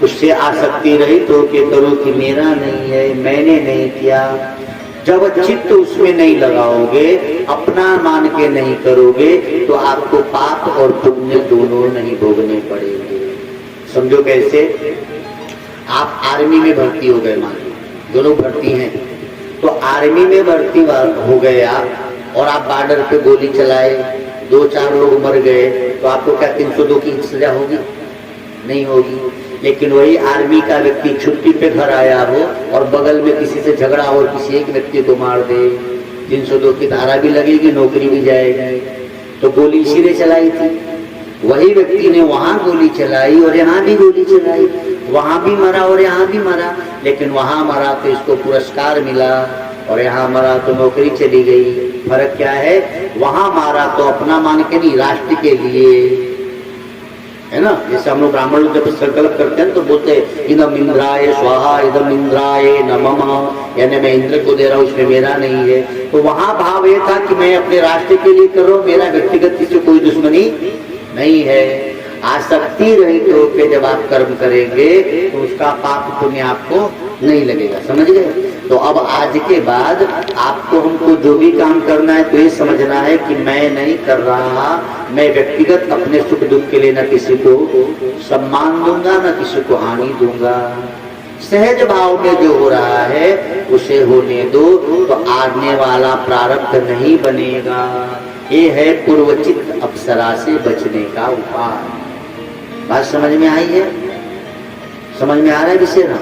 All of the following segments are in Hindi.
उससे आसक्ति रहित तो के करो कि मेरा नहीं है, मैंने नहीं किया। जब चित्त उसमें नहीं लगाओगे, अपना मान के नहीं करोगे, तो आपको पाप और पुण्य दोनों नहीं भोगने पड़ेंगे। समझो कैसे? आप आर्मी में भर्ती हो गए, मान लो दोनों भर्ती हैं, तो आर्मी में भर्ती हो गए आप और आप बॉर्डर पे गोली चलाए, 2-4 लोग मर गए, तो आपको क्या 302 की सजा होगी? नहीं होगी। लेकिन वही आर्मी का व्यक्ति छुट्टी पे घर आया हो और बगल में किसी से झगड़ा हो और किसी एक व्यक्ति को मार दे, 302 की धारा भी लगेगी, नौकरी भी जाएगी। तो गोली इसी ने चलाई थी, वही व्यक्ति ने वहां गोली चलाई और यहाँ भी गोली चलाई, वहां भी मरा और यहाँ भी मरा। लेकिन वहां मरा तो इसको पुरस्कार मिला और यहाँ मरा तो नौकरी चली गई। फर्क क्या है? वहां मारा तो अपना मान के नहीं, राष्ट्र के लिए, है ना। जैसे हम लोग ब्राह्मण लोग जब संकल्प करते हैं तो बोलते हैं इदम इंद्राय स्वाहा, इदम इंद्राय नमः, यानी मैं इंद्र को दे रहा हूँ, इसमें मेरा नहीं है। तो वहां भाव ये था कि मैं अपने राष्ट्र के लिए कर रहा हूँ, मेरा व्यक्तिगत किसी कोई दुश्मनी नहीं है। आसक्ति रहित होकर जब आप कर्म करेंगे तो उसका पाप पुण्य आपको नहीं लगेगा। समझ गए? तो अब आज के बाद आपको हमको जो भी काम करना है तो ये समझना है कि मैं नहीं कर रहा, मैं व्यक्तिगत अपने सुख दुख के लिए न किसी को सम्मान दूंगा, न किसी को हानि दूंगा। सहज भाव में जो हो रहा है उसे होने दो, तो आने वाला प्रारब्ध नहीं बनेगा। ये है पूर्वचित अप्सरा से बचने का उपाय। बात समझ में आई है? समझ में आ रहा है विषय ना?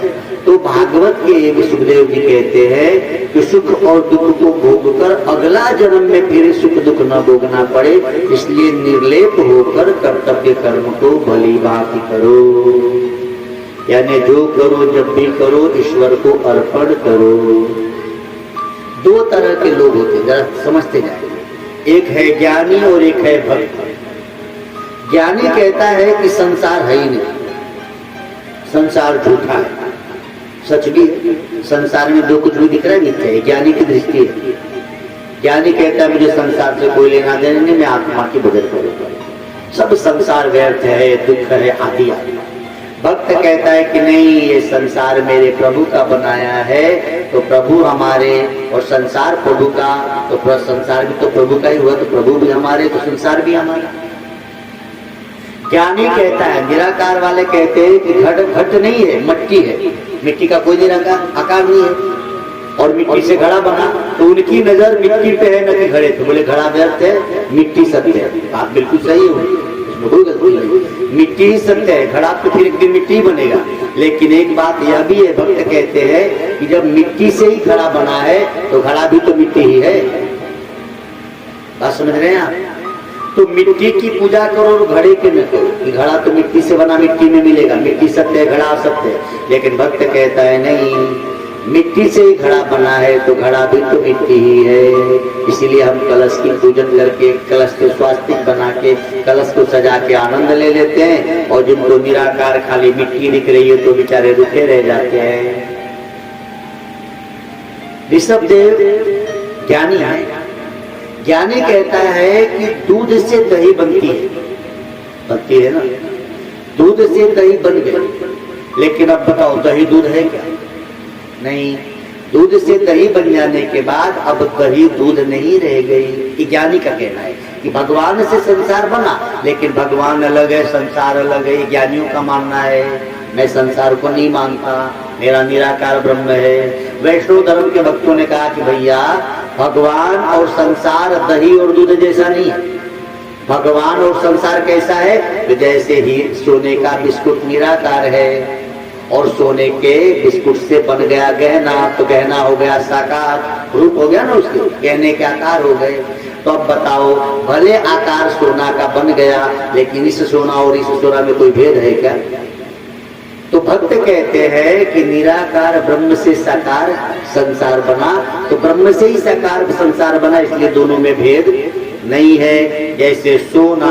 तो भागवत के एक सुखदेव जी कहते हैं कि सुख और दुख को भोगकर अगला जन्म में फिर सुख दुख न भोगना पड़े, इसलिए निर्लेप होकर कर्तव्य कर्म को भली भांति करो। यानी जो करो जब भी करो ईश्वर को अर्पण करो। 2 तरह के लोग होते हैं, जरा समझते जाए। एक है ज्ञानी और एक है भक्त। ज्ञानी कहता है कि संसार है ही नहीं, संसार झूठा है, सच भी संसार में जो कुछ भी दिख रहा है मिथ्या है, ज्ञानी की दृष्टि है। ज्ञानी कहता है मुझे संसार से कोई लेना देना नहीं, मैं आत्मा की भजन करूंगा, सब संसार व्यर्थ है, दुख है, आदि आदि। भक्त कहता है कि नहीं, ये संसार मेरे प्रभु का बनाया है, तो प्रभु हमारे और संसार प्रभु का, तो संसार भी तो प्रभु का ही हुआ, तो प्रभु भी हमारे तो संसार भी हमारा। ज्ञानी कहता है, निराकार वाले कहते हैं कि घट नहीं है, मिट्टी है, मिट्टी का कोई निराकार आकार नहीं है और मिट्टी से घड़ा बना, तो उनकी नजर मिट्टी पे है न कि घड़े पे। बोले घड़ा व्यर्थ है, मिट्टी सत्य है। आप बिल्कुल सही हो, इसमें कोई गलती नहीं, मिट्टी ही सत्य है, घड़ा तो फिर एक दिन मिट्टी ही बनेगा। लेकिन एक बात यह भी है, भक्त कहते हैं कि जब मिट्टी से ही घड़ा बना है तो घड़ा भी तो मिट्टी ही है। बात समझ रहे हैं आप? तो मिट्टी की पूजा करो और घड़े के न करो, कि घड़ा तो मिट्टी से बना, मिट्टी में मिलेगा, मिट्टी सत्य है, घड़ा असत्य है। लेकिन भक्त कहता है नहीं, मिट्टी से ही घड़ा बना है तो घड़ा भी तो मिट्टी ही है। इसीलिए हम कलश की पूजन करके, कलश को स्वास्तिक बना के, कलश को सजा के आनंद ले लेते हैं, और जिनको निराकार खाली मिट्टी दिख रही है तो बेचारे रुके रह जाते हैं। ऋषभदेव ज्ञानी है। ज्ञानी कहता है कि दूध से दही बनती है ना, दूध से दही बन गई। लेकिन अब बताओ दही दूध है क्या? नहीं। दूध से दही बन जाने के बाद अब दही दूध नहीं रह गई। ज्ञानी का कहना है कि भगवान से संसार बना, लेकिन भगवान अलग है, संसार अलग है। ज्ञानियों का मानना है मैं संसार को नहीं मानता, मेरा निराकार ब्रह्म है। वैष्णव धर्म के भक्तों ने कहा कि भैया भगवान और संसार दही और दूध जैसा नहीं है। भगवान और संसार कैसा है? तो जैसे ही सोने का बिस्कुट निराकार है और सोने के बिस्कुट से बन गया गहना, तो गहना हो गया साकार, रूप हो गया ना, उसके गहने के आकार हो गए। तो अब बताओ, भले आकार सोना का बन गया, लेकिन इस सोना और इस सोना में कोई भेद है क्या? तो भक्त कहते हैं कि निराकार ब्रह्म से साकार संसार बना, तो ब्रह्म से ही साकार संसार बना, इसलिए दोनों में भेद नहीं है। जैसे सोना,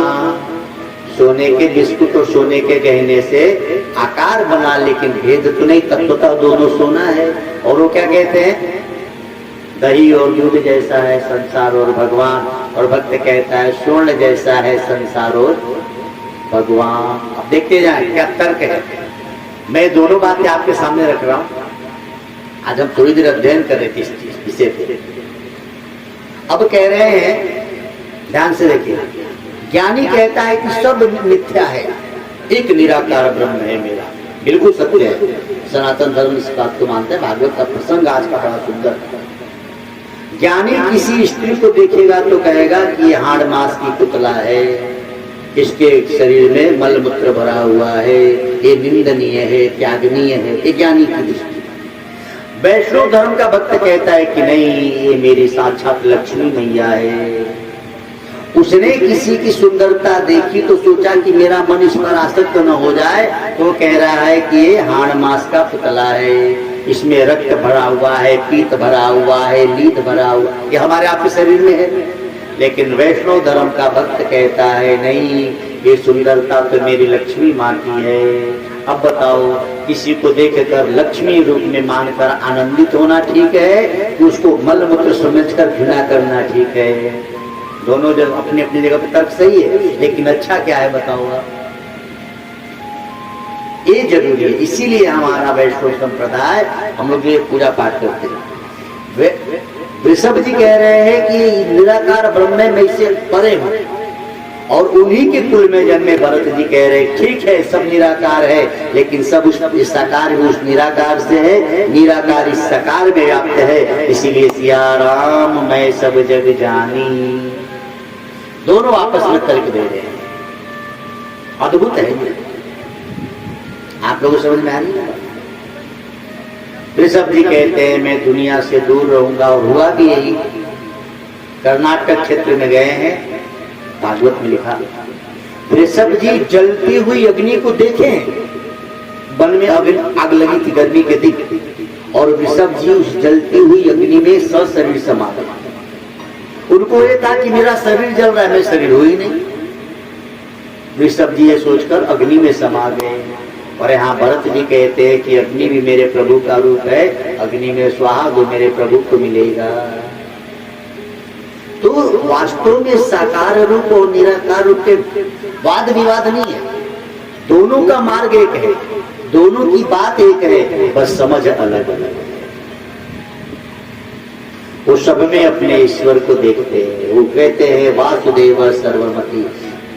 सोने के बिस्कुट और सोने के गहने से आकार बना, लेकिन भेद तो नहीं, तत्वतः दोनों सोना है। और वो क्या कहते हैं? दही और दूध जैसा है संसार और भगवान। और भक्त कहता है स्वर्ण जैसा है संसार और भगवान। अब देखते जाए क्या तर्क है। मैं दोनों बातें आपके सामने रख रहा हूं। आज हम थोड़ी देर अध्ययन कर रहे थे इस विषय पे। अब कह रहे हैं, ध्यान से देखिए, ज्ञानी कहता है कि सब मिथ्या है, एक निराकार ब्रह्म है मेरा। बिल्कुल सत्य है, सनातन धर्म इस बात को मानता है। भागवत का प्रसंग आज का बड़ा सुंदर है। ज्ञानी किसी स्त्री को देखेगा तो कहेगा कि ये हाड़ मांस की पुतला है, इसके शरीर में मल मूत्र भरा हुआ है, ये निंदनीय है, त्यागनीय है, ये ज्ञानी की दृष्टि। वैष्णव धर्म का भक्त कहता है कि नहीं, ये मेरी साक्षात लक्ष्मी मैया है। उसने किसी की सुंदरता देखी तो सोचा कि मेरा मन इस पर आसक्त न हो जाए, तो कह रहा है कि ये हाड़ मांस का पुतला है, इसमें रक्त भरा हुआ है, पीत भरा हुआ है, लीद भरा हुआ, ये हमारे आपके शरीर में है। लेकिन वैष्णव धर्म का भक्त कहता है नहीं, ये सुंदरता तो मेरी लक्ष्मी माँ की है। अब बताओ, किसी को देखकर लक्ष्मी रूप में मानकर आनंदित होना ठीक है कि उसको मल मूत्र समझकर घृणा करना ठीक है? दोनों जगह अपनी अपनी जगह पर तर्क सही है, लेकिन अच्छा क्या है बताओ आप? ये जरूरी है। इसीलिए हमारा वैष्णव संप्रदाय, हम लोग ये पूजा पाठ करते हैं। वृषभ जी कह रहे हैं कि निराकार ब्रह्म में से परे हूं, और उन्हीं के कुल में जन्मे भरत जी कह रहे ठीक है, सब निराकार है, लेकिन सब उस साकार भी उस निराकार से है, निराकार इस साकार में व्याप्त है। इसीलिए सिया राम मैं सब जग जानी। दोनों आपस में तर्क दे रहे हैं, अद्भुत है। आप लोगों को समझ में आ रही है? ऋषभ जी कहते हैं मैं दुनिया से दूर रहूंगा, और हुआ भी यही। कर्नाटक क्षेत्र में गए हैं, भागवत में लिखा, ऋषभ जी जलती हुई अग्नि को देखे। वन में आग लगी थी गर्मी के दिन, और ऋषभ जी उस जलती हुई अग्नि में सशरीर समा गए। उनको ये था कि मेरा शरीर जल रहा है, मैं शरीर हो ही नहीं। ऋषभ जी ये सोचकर अग्नि में समा गए। और यहाँ भरत जी कहते हैं कि अग्नि भी मेरे प्रभु का रूप है, अग्नि में स्वाहा वो मेरे प्रभु को मिलेगा। तो वास्तव में साकार रूप और निराकार रूप के वाद विवाद नहीं है, दोनों का मार्ग एक है, दोनों की बात एक है, बस समझ अलग अलग है। वो सब में अपने ईश्वर को देखते हैं। वो कहते हैं वासुदेव सर्वमति,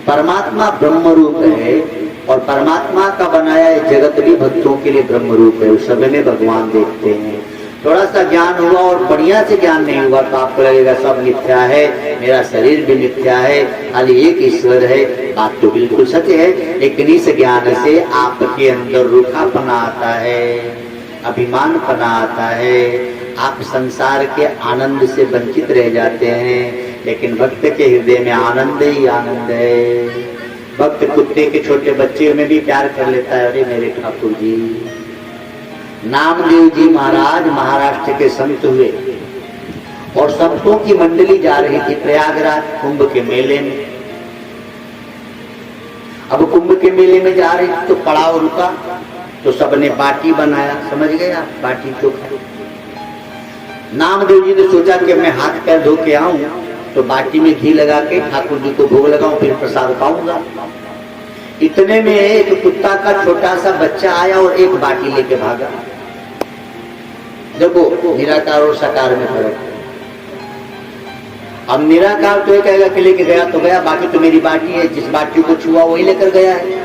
परमात्मा ब्रह्म रूप है, और परमात्मा का बनाया जगत भी भक्तों के लिए ब्रह्म रूप है। उस सब में भगवान देखते हैं। थोड़ा सा ज्ञान हुआ और बढ़िया से ज्ञान नहीं हुआ तो आपको लगेगा सब मिथ्या है, मेरा शरीर भी मिथ्या है, खाली एक ईश्वर है। बात तो बिल्कुल सत्य है, लेकिन इस ज्ञान से आपके अंदर रूखापना आता है, अभिमानपना आता है, आप संसार के आनंद से वंचित रह जाते हैं। लेकिन भक्त के हृदय में आनंद ही आनंद है। भक्त कुत्ते के छोटे बच्चे में भी प्यार कर लेता है। अरे मेरे ठाकुर जी, नामदेव जी महाराज महाराष्ट्र के संत हुए, और संतों की मंडली जा रही थी प्रयागराज कुंभ के मेले में। अब कुंभ के मेले में जा रही थी तो पड़ाव रुका, तो सबने बाटी बनाया, समझ गए आप, बाटी चोखा। नामदेव जी ने सोचा कि मैं हाथ पैर धो के आऊं तो बाटी में घी लगा के ठाकुर जी को भोग लगाऊं, फिर प्रसाद पाऊंगा। इतने में एक कुत्ता का छोटा सा बच्चा आया और एक बाटी लेके भागा। देखो निराकार और साकार में फर्क है। अब निराकार तो ये कहेगा कि लेके गया तो गया, बाकी तो मेरी बाटी है, जिस बाटी को छुआ वही लेकर गया है,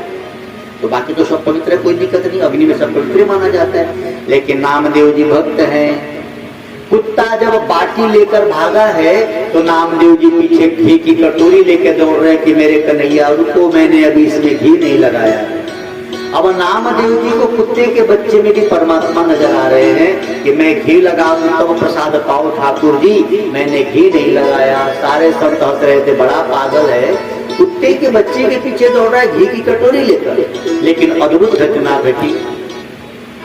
तो बाकी तो सब पवित्र है, कोई दिक्कत नहीं, अग्नि में सब पवित्र माना जाता है। लेकिन नामदेव जी भक्त हैं। कुत्ता जब बाटी लेकर भागा है तो नामदेव जी पीछे घी की कटोरी लेकर दौड़ रहे कि मेरे कन्हैया रुको, मैंने अभी इसमें घी नहीं लगाया। अब नामदेव जी को कुत्ते के बच्चे में भी परमात्मा नजर आ रहे हैं कि मैं घी लगाऊं तब प्रसाद पाओ ठाकुर जी, मैंने घी नहीं लगाया। सारे संत हंस रहे थे, बड़ा पागल है, कुत्ते के बच्चे के पीछे दौड़ रहा है घी की कटोरी लेकर। लेकिन अद्भुत घटना घटी।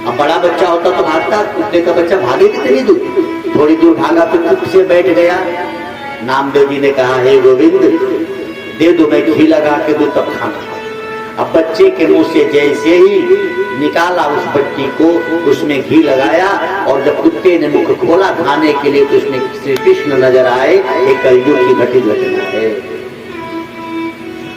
अब बड़ा बच्चा होता तो भागता, कुत्ते का बच्चा भागे कितनी दूर, थोड़ी दूर भागा तो चुप से बैठ गया। नामदेव जी ने कहा हे गोविंद दे दो, मैं घी लगा के दूं तब खाना। अब बच्चे के मुंह से जैसे ही निकाला उस बच्ची को, उसमें घी लगाया, और जब कुत्ते ने मुख खोला खाने के लिए तो उसमें श्री कृष्ण नजर आए। एक कलयुग की घटित घटना है।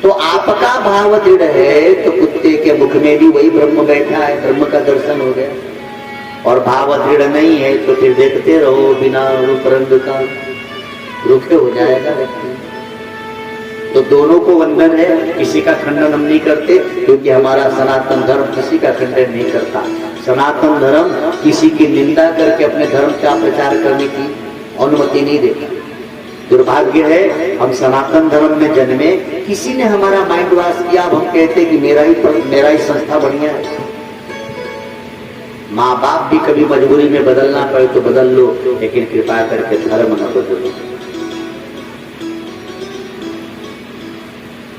तो आपका भाव दृढ़ है तो कुत्ते के मुख में भी वही ब्रह्म बैठा है, ब्रह्म का दर्शन हो गया। और भाव दृढ़ नहीं है तो फिर देखते रहो बिना रूप रंग का, रुखे हो जाएगा व्यक्ति। तो दोनों को वंदन है, किसी का खंडन हम नहीं करते, क्योंकि हमारा सनातन धर्म किसी का खंडन नहीं करता। सनातन धर्म किसी की निंदा करके अपने धर्म का प्रचार करने की अनुमति नहीं देता। दुर्भाग्य है हम सनातन धर्म में जन्मे, किसी ने हमारा माइंड वॉश किया, अब हम कहते कि मेरा ही संस्था बढ़िया है। माँ बाप भी कभी मजबूरी में बदलना पड़े तो बदल लो, लेकिन कृपा करके धर्म न बदलो।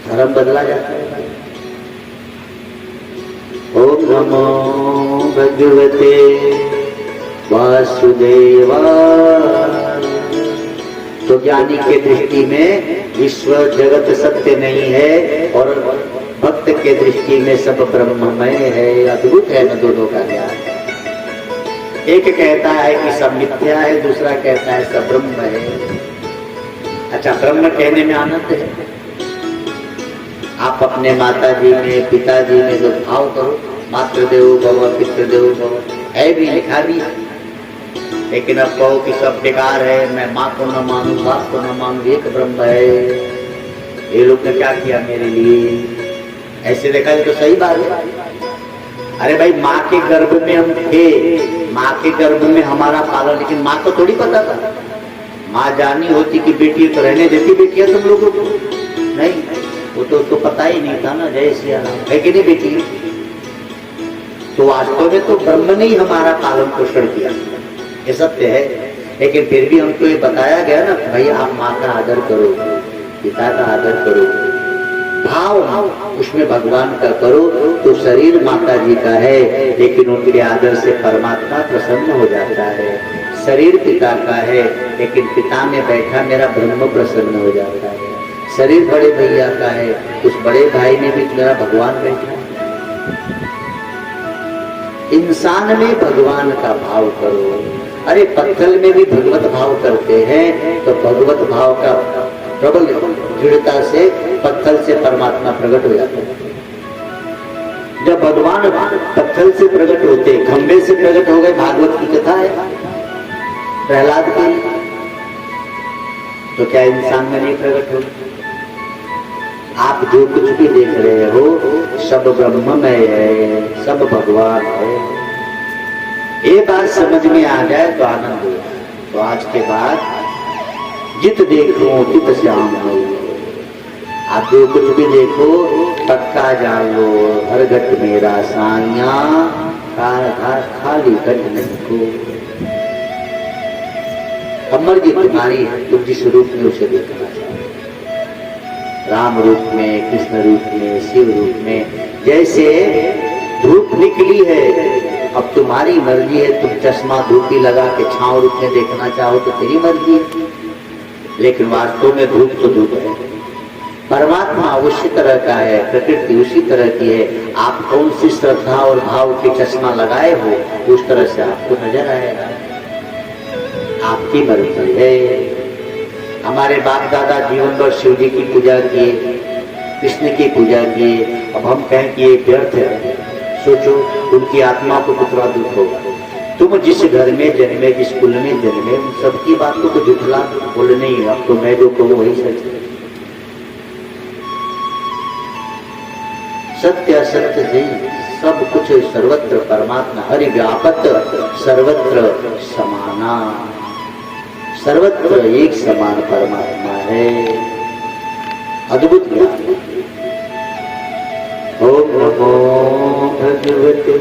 धर्म बदला जाता है। ओम नमो भगवते वासुदेवाय। तो ज्ञानी के दृष्टि में विश्व जगत सत्य नहीं है और भक्त के दृष्टि में सब ब्रह्ममय है। अद्भुत है न दोनों का ज्ञान। एक कहता है कि सब मिथ्या है, दूसरा कहता है सब ब्रह्म है। अच्छा, ब्रह्म कहने में आनंद है। आप अपने माता जी में, पिताजी में जो भाव करो, मातृदेवो भव पितृदेवो भव, है भी, लिखा भी है। लेकिन अब कहो कि सब बेकार है, मैं माँ को न मानू, बाप को न मानू, एक ब्रह्म है। ये लोग ने क्या किया मेरे लिए? ऐसे देखा तो सही बात है। अरे भाई, माँ के गर्भ में हम थे, माँ के गर्भ में हमारा पालन, लेकिन माँ को थोड़ी पता था। माँ जानी होती कि बेटी तो रहने देती बेटियां तुम लोगों को, नहीं, वो तो उसको पता ही नहीं था ना। जय सिया राम, है कि नहीं बेटी? तो वास्तव में तो ब्रह्म ने ही हमारा पालन पोषण किया, ये सत्य है। लेकिन फिर भी हमको ये बताया गया ना, भाई आप माँ का आदर करो, पिता का आदर करो, भाव उसमें भगवान का करो। तो शरीर माता जी का है, लेकिन उनके आदर से परमात्मा प्रसन्न हो जाता है। शरीर पिता का है, लेकिन पिता में बैठा मेरा ब्रह्म प्रसन्न हो जाता है। शरीर बड़े भैया का है, उस बड़े भाई में भी मेरा भगवान बैठा है। इंसान में भगवान का भाव करो। अरे पत्थर में भी भगवत भाव करते हैं, तो भगवत भाव का प्रबल दृढ़ता से पत्थर से परमात्मा प्रकट हो जाता है। जब भगवान पत्थर से प्रकट होते, खंबे से प्रकट हो गए, भागवत की कथा है प्रहलाद की, तो क्या इंसान में नहीं प्रकट हो? आप जो कुछ भी देख रहे हो सब ब्रह्ममय है, सब भगवान है। ये बात समझ में आ जाए तो आनंद हो। तो आज के बाद जित देखो तित श्याम हो। आप जो कुछ भी देखो पक्का जान लो, हर घट मेरा साइया, खाली घट नहीं को। अब मर्जी तुम्हारी है, तुम जिस रूप में उसे देखना चाहो, राम रूप में, कृष्ण रूप में, शिव रूप में। जैसे धूप निकली है, अब तुम्हारी मर्जी है, तुम चश्मा धूपी लगा के छांव रूप में देखना चाहो तो तेरी मर्जी है। लेकिन वास्तव में धूप तो धूप है। परमात्मा उसी तरह का है, प्रकृति उसी तरह की है। आप कौन सी श्रद्धा और भाव के चश्मा लगाए हो, उस तरह से आपको नजर आएगा। आपकी मर्जी है। हमारे बाप दादा जीवन भर शिव जी की पूजा किए, कृष्ण की पूजा किए, अब हम कहें कि ये व्यर्थ है। सोचो उनकी आत्मा को कितना दुख होगा। तुम जिस घर में जन्मे, जिस कुल में जन्मे, उन सबकी बातों को झुठला बोलने ही। अब तो मैं जो कहूँ वही सच है। सत्य असत्य से सब कुछ सर्वत्र परमात्मा, हरि व्यापक सर्वत्र समाना, सर्वत्र एक समान परमात्मा है। अद्भुत ज्ञान। ओम नमो भगवते